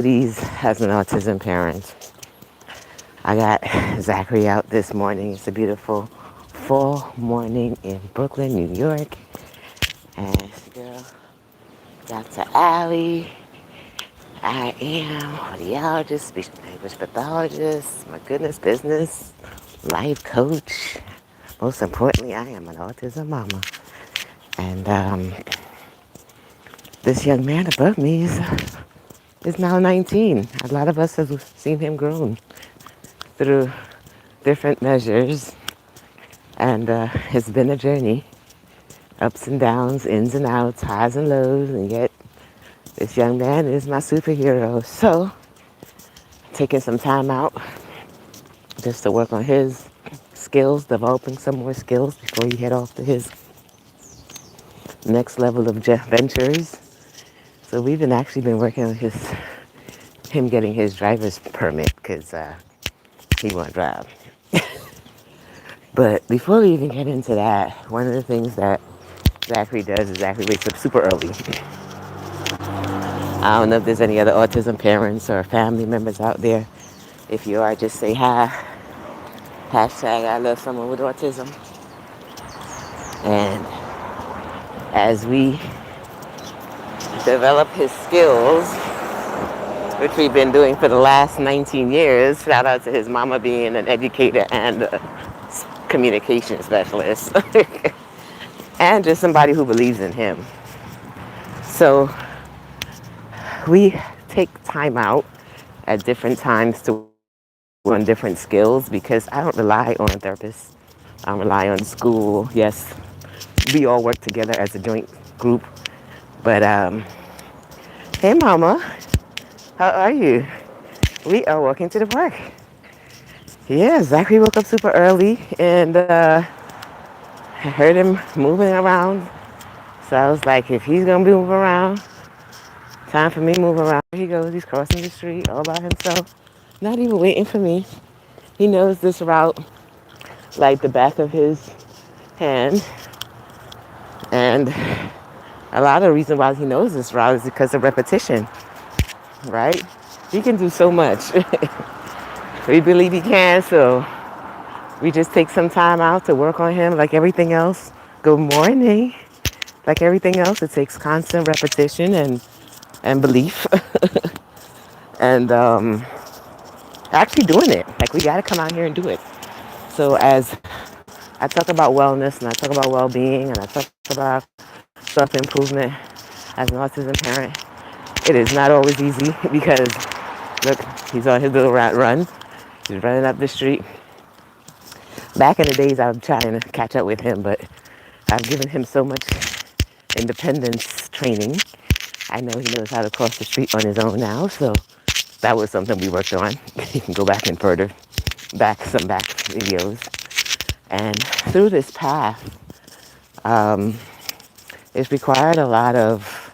As an autism parent, I got Zachary out this morning. It's a beautiful fall morning in Brooklyn, New York. And it's the girl, Dr. Allie. I am audiologist, speech language pathologist, my goodness, business, life coach. Most importantly, I am an autism mama. And this young man above me is now 19. A lot of us have seen him grown through different measures, and it's been a journey, ups and downs, ins and outs, highs and lows, and yet this young man is my superhero. So, taking some time out just to work on his skills, developing some more skills before he head off to his next level of ventures. So we've been actually been working on him getting his driver's permit because he won't drive. But before we even get into that, one of the things that Zachary does is Zachary wakes up super early. I don't know if there's any other autism parents or family members out there. If you are, just say hi. Hashtag I love someone with autism. And as we develop his skills, which we've been doing for the last 19 years, shout out to his mama being an educator and a communication specialist, and just somebody who believes in him. So we take time out at different times to work on different skills because I don't rely on therapists. I don't rely on school. Yes, we all work together as a joint group. But hey, mama, how are you? We are walking to the park. Yeah, Zachary woke up super early and I heard him moving around. So I was like, if he's gonna be moving around, time for me to move around. Here he goes, he's crossing the street all by himself, not even waiting for me. He knows this route like the back of his hand. And a lot of the reason why he knows this route is because of repetition, right? He can do so much. We believe he can, so we just take some time out to work on him like everything else. Good morning. Like everything else, it takes constant repetition and belief. And actually doing it. Like we gotta come out here and do it. So as I talk about wellness and I talk about well-being and I talk about self-improvement as an autism parent, it is not always easy because look, he's on his little run. He's running up the street. Back in the days, I was trying to catch up with him, but I've given him so much independence training. I know he knows how to cross the street on his own now, so that was something we worked on. You can go back and further some back videos. And through this path, it's required a lot of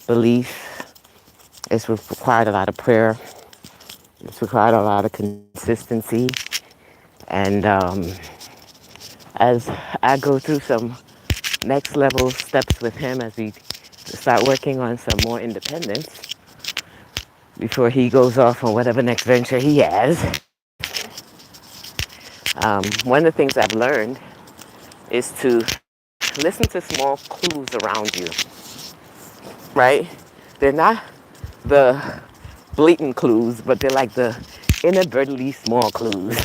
belief. It's required a lot of prayer. It's required a lot of consistency. And as I go through some next level steps with him as we start working on some more independence before he goes off on whatever next venture he has. One of the things I've learned is to listen to small clues around you, right? They're not the blatant clues, but they're like the inadvertently small clues.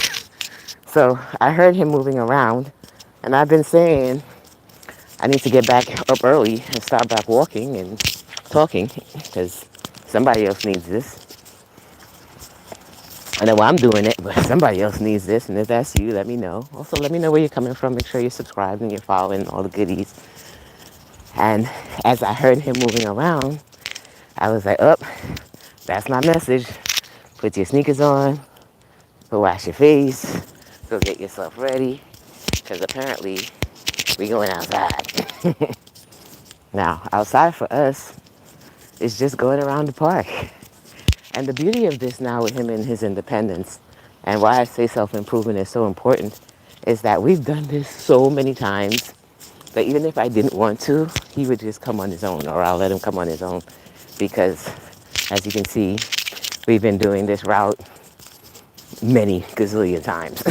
So I heard him moving around, and I've been saying I need to get back up early and start back walking and talking because somebody else needs this. I know I'm doing it, but somebody else needs this. And if that's you, let me know. Also, let me know where you're coming from. Make sure you're subscribed and you're following all the goodies. And as I heard him moving around, I was like, oh, that's my message. Put your sneakers on, go wash your face, go get yourself ready. Because apparently, we going outside. Now, outside for us is just going around the park. And the beauty of this now with him and his independence, and why I say self-improvement is so important, is that we've done this so many times that even if I didn't want to, he would just come on his own, or I'll let him come on his own. Because, as you can see, We've been doing this route many gazillion times.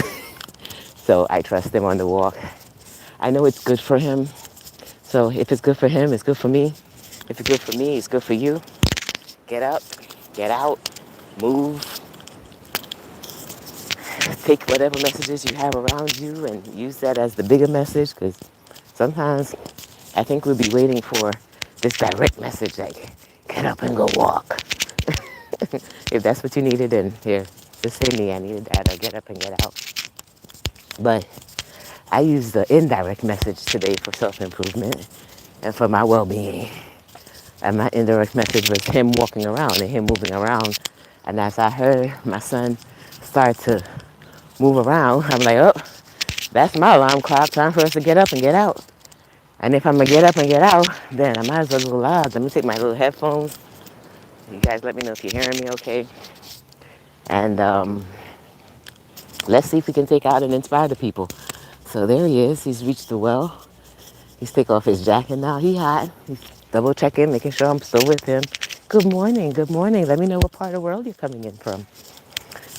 So I trust him on the walk. I know it's good for him. So if it's good for him, it's good for me. If it's good for me, it's good for you. Get up, get out, move, take whatever messages you have around you and use that as the bigger message, because sometimes I think we'll be waiting for this direct message like, get up and go walk. If that's what you needed, then here, just say me, I needed that, or get up and get out. But I use the indirect message today for self-improvement and for my well-being. And my indirect message was him walking around and him moving around. And as I heard my son start to move around, I'm like, oh, that's my alarm clock. Time for us to get up and get out. And if I'm going to get up and get out, then I might as well go loud. Let me take my little headphones. You guys let me know if you're hearing me okay. And let's see if we can take out and inspire the people. So there he is. He's reached the well. He's taking off his jacket now. He's hot. He's double checking, making sure I'm still with him. Good morning. Good morning. Let me know what part of the world you're coming in from.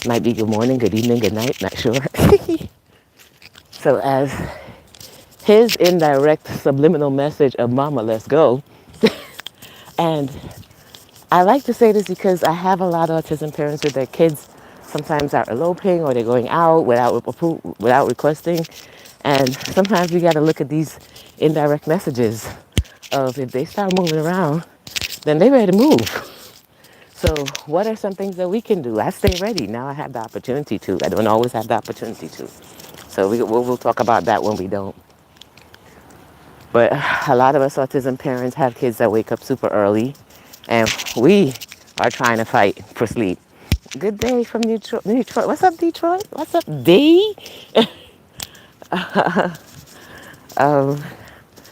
Might be good morning, good evening, good night. Not sure. So as his indirect subliminal message of mama, let's go. And I like to say this because I have a lot of autism parents with their kids sometimes are eloping or they're going out without requesting. And sometimes we got to look at these indirect messages of if they start moving around, then they're ready to move. So what are some things that we can do? I stay ready. Now I have the opportunity to. I don't always have the opportunity to. So we'll talk about that when we don't. But a lot of us autism parents have kids that wake up super early, and we are trying to fight for sleep. Good day from Detroit. What's up, Detroit? What's up, D? um,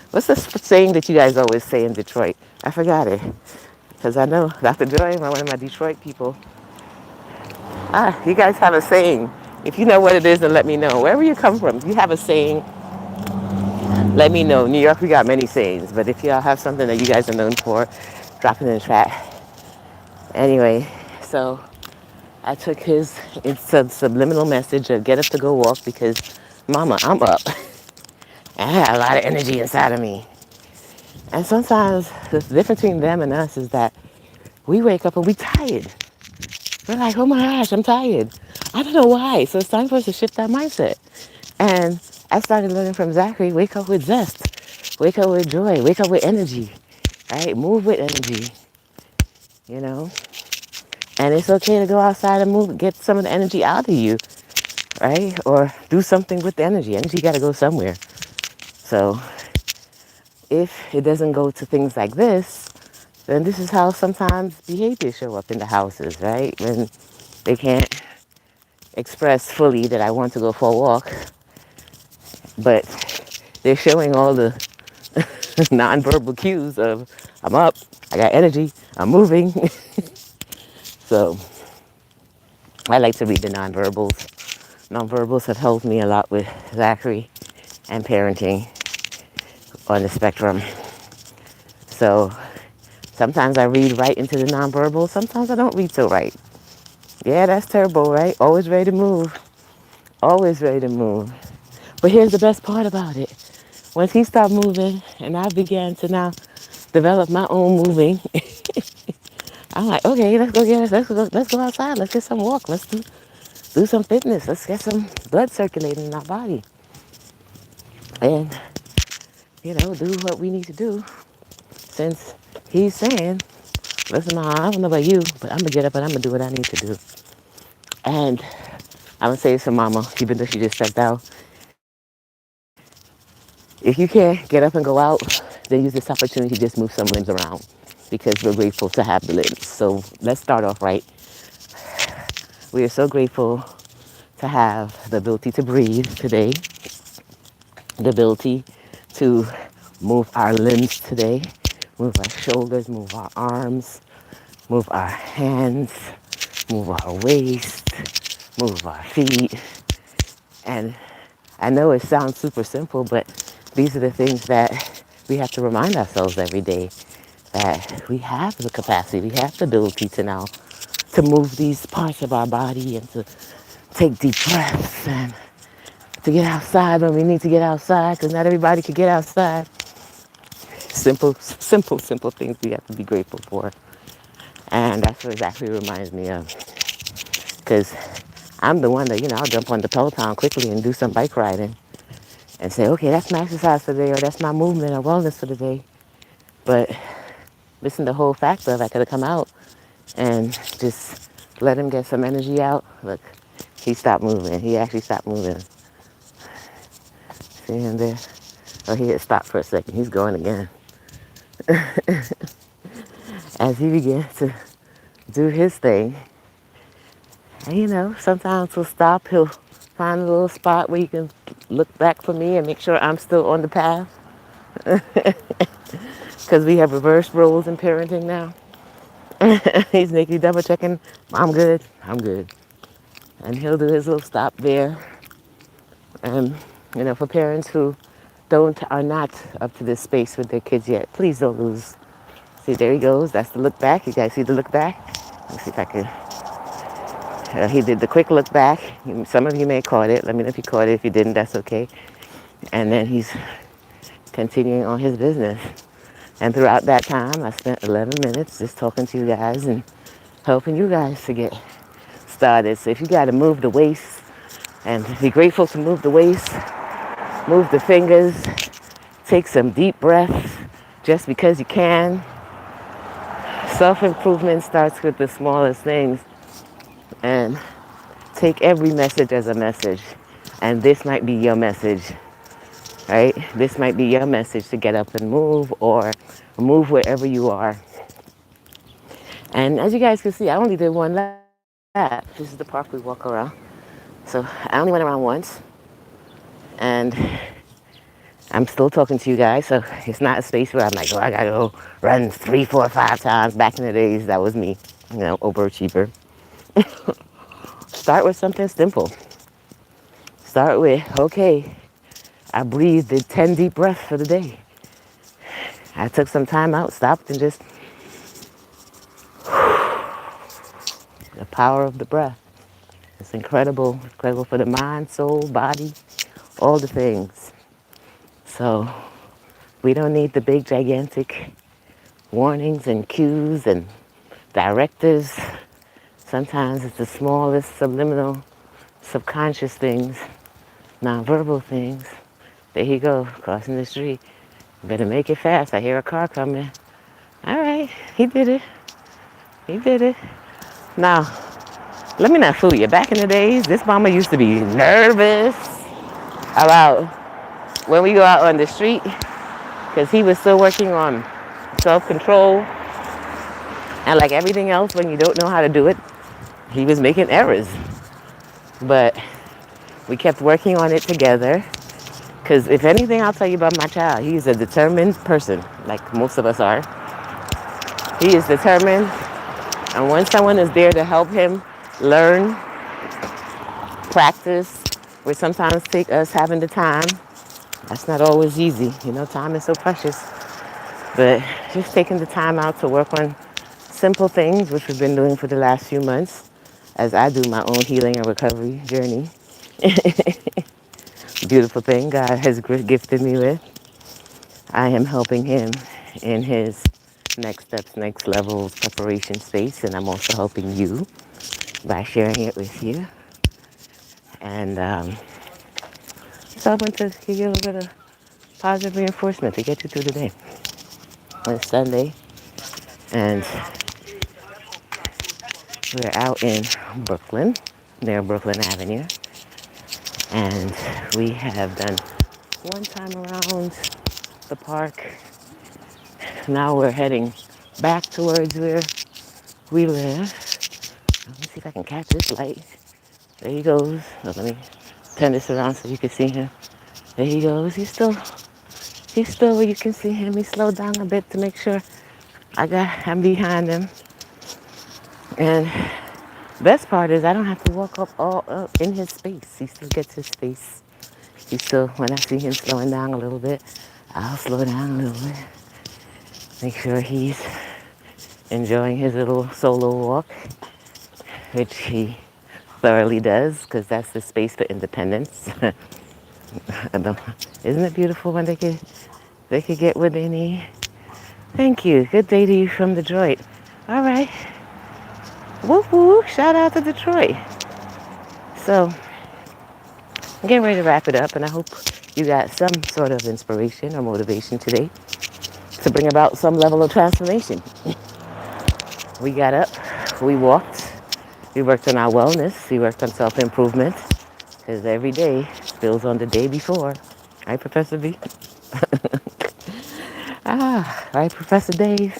what's the saying that you guys always say in Detroit? I forgot it. Because I know Dr. Joy, one of my Detroit people. You guys have a saying. If you know what it is, then let me know. Wherever you come from, if you have a saying, let me know. New York, we got many sayings. But if y'all have something that you guys are known for, drop it in the chat. Anyway, so I took it's a subliminal message of get up to go walk because, mama, I'm up. And I got a lot of energy inside of me. And sometimes the difference between them and us is that we wake up and we tired. We're like, oh my gosh, I'm tired. I don't know why. So it's time for us to shift that mindset. And I started learning from Zachary, wake up with zest, wake up with joy, wake up with energy, right? Move with energy, you know? And it's okay to go outside and move, get some of the energy out of you, right? Or do something with the energy. Energy got to go somewhere. So if it doesn't go to things like this, then this is how sometimes behaviors show up in the houses, right? When they can't express fully that I want to go for a walk, but they're showing all the nonverbal cues of I'm up, I got energy, I'm moving. So I like to read the nonverbals. Nonverbals have helped me a lot with Zachary and parenting on the spectrum. So sometimes I read right into the nonverbal. Sometimes I don't read so right. Yeah, that's turbo, right? Always ready to move. Always ready to move. But here's the best part about it. Once he stopped moving and I began to now develop my own moving, I'm like, okay, let's go outside. Let's get some walk. Let's do some fitness. Let's get some blood circulating in our body. And, do what we need to do. Since he's saying, listen, Ma, I don't know about you, but I'm going to get up and I'm going to do what I need to do. And I'm going to say this to Mama, even though she just stepped out. If you can't get up and go out, then use this opportunity to just move some limbs around because we're grateful to have the limbs. So let's start off right. We are so grateful to have the ability to breathe today, the ability to move our limbs today, move our shoulders, move our arms, move our hands, move our waist, move our feet. And I know it sounds super simple, but these are the things that we have to remind ourselves every day, that we have the capacity, we have the ability to now to move these parts of our body and to take deep breaths and to get outside when we need to get outside because not everybody can get outside. Simple, simple, simple things we have to be grateful for. And that's what exactly reminds me of. Because I'm the one that, I'll jump on the Peloton quickly and do some bike riding and say, okay, that's my exercise for the day or that's my movement or wellness for the day. But listen, the whole fact of I could have come out and just let him get some energy out. Look, he stopped moving. He actually stopped moving. See him there? Oh, he had stopped for a second. He's going again. As he begins to do his thing, and sometimes he'll stop. He'll find a little spot where he can look back for me and make sure I'm still on the path. Because we have reversed roles in parenting now. He's making double checking. I'm good. I'm good. And he'll do his little stop there. And for parents who are not up to this space with their kids yet, please don't lose. See, there he goes. That's the look back. You guys see the look back? Let's see if I can. He did the quick look back. Some of you may have caught it. Let me know if you caught it. If you didn't, that's okay. And then he's continuing on his business. And throughout that time, I spent 11 minutes just talking to you guys and helping you guys to get started. So if you got to move the waist and be grateful to move the waist, move the fingers, take some deep breaths just because you can. Self-improvement starts with the smallest things. And take every message as a message. And this might be your message, right? This might be your message to get up and move or move wherever you are. And as you guys can see, I only did one lap. This is the park we walk around. So I only went around once. And I'm still talking to you guys. So it's not a space where I'm like, I gotta go run 3, 4, 5 times. Back in the days, that was me, overachiever. Start with something simple. Start with, okay, I breathed, did 10 deep breaths for the day. I took some time out, stopped, and just the power of the breath. It's incredible for the mind, soul, body, all the things. So we don't need the big, gigantic warnings and cues and directives. Sometimes it's the smallest, subliminal, subconscious things, nonverbal things. There you go, crossing the street. Better make it fast. I hear a car coming. All right, he did it. He did it. Now, let me not fool you. Back in the days, this mama used to be nervous about when we go out on the street because he was still working on self-control. And like everything else, when you don't know how to do it, he was making errors. But we kept working on it together. Because if anything, I'll tell you about my child. He's a determined person, like most of us are. He is determined. And when someone is there to help him learn, practice, which sometimes take us having the time, that's not always easy. Time is so precious. But just taking the time out to work on simple things, which we've been doing for the last few months, as I do my own healing and recovery journey. Beautiful thing God has gifted me with. I am helping him in his next steps, next levels preparation space, and I'm also helping you by sharing it with you. And so I want to give you a little bit of positive reinforcement to get you through the day. It's Sunday, and we're out in Brooklyn, near Brooklyn Avenue, and we have done one time around the park. Now we're heading back towards where we live. Let me see if I can catch this light. There he goes. Oh, let me turn this around so you can see him. There he goes. He's still where you can see him. He slowed down a bit to make sure I'm behind him. And best part is I don't have to walk up all up in his space. He still gets his space. When I see him slowing down a little bit, I'll slow down a little bit. Make sure he's enjoying his little solo walk. which he thoroughly does because that's the space for independence. Isn't it beautiful when they could get what they need? Thank you. Good day to you from Detroit. All right. Woo woo. Shout out to Detroit. So I'm getting ready to wrap it up, and I hope you got some sort of inspiration or motivation today to bring about some level of transformation. We got up, we walked, we worked on our wellness, we worked on self-improvement, because every day builds on the day before. Right, Professor B? Right, Professor Dave?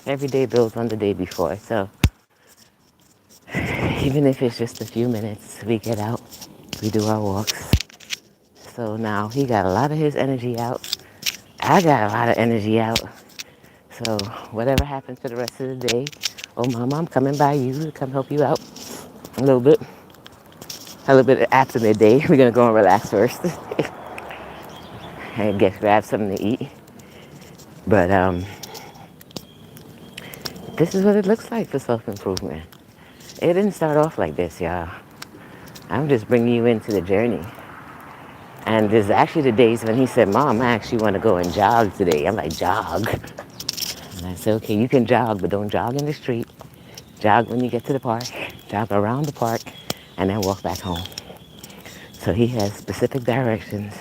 Every day builds on the day before. So even if it's just a few minutes, we get out, we do our walks. So now he got a lot of his energy out. I got a lot of energy out. So whatever happens for the rest of the day, oh mama, I'm coming by you to come help you out a little bit. A little bit after midday. We're gonna go and relax first. And get grab something to eat. But this is what it looks like for self-improvement. It didn't start off like this, y'all. I'm just bringing you into the journey. And there's actually the days when he said, Mom, I actually want to go and jog today. I'm like, jog? And I said, okay, you can jog, but don't jog in the street. Jog when you get to the park. Jog around the park, and then walk back home. So he has specific directions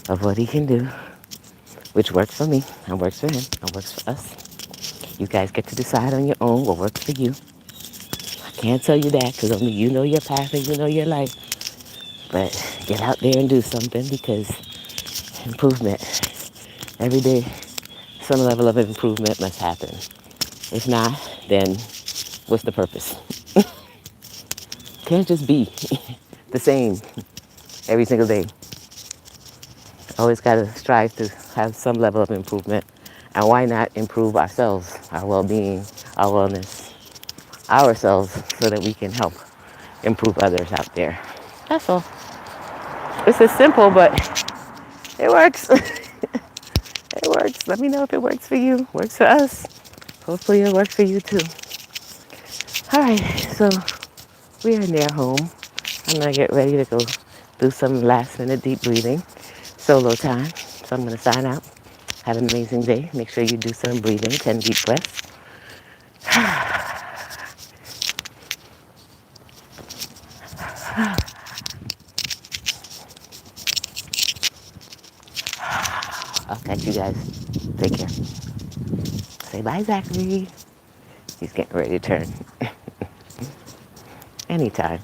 of what he can do, which works for me, and works for him, and works for us. You guys get to decide on your own what works for you. I can't tell you that because only you know your path and you know your life. But get out there and do something because improvement, every day, some level of improvement must happen. If not, then what's the purpose? Can't just be the same every single day. Always got to strive to have some level of improvement. And why not improve ourselves, our well-being, our wellness, ourselves, so that we can help improve others out there. That's all. This is simple, but it works. It works. Let me know if it works for you. Works for us. Hopefully it works for you too. All right, so we are near home. I'm gonna get ready to go do some last minute deep breathing, solo time. So I'm gonna sign out. Have an amazing day. Make sure you do some breathing, 10 deep breaths. I'll catch you guys. Take care. Say bye, Zachary. He's getting ready to turn. Anytime.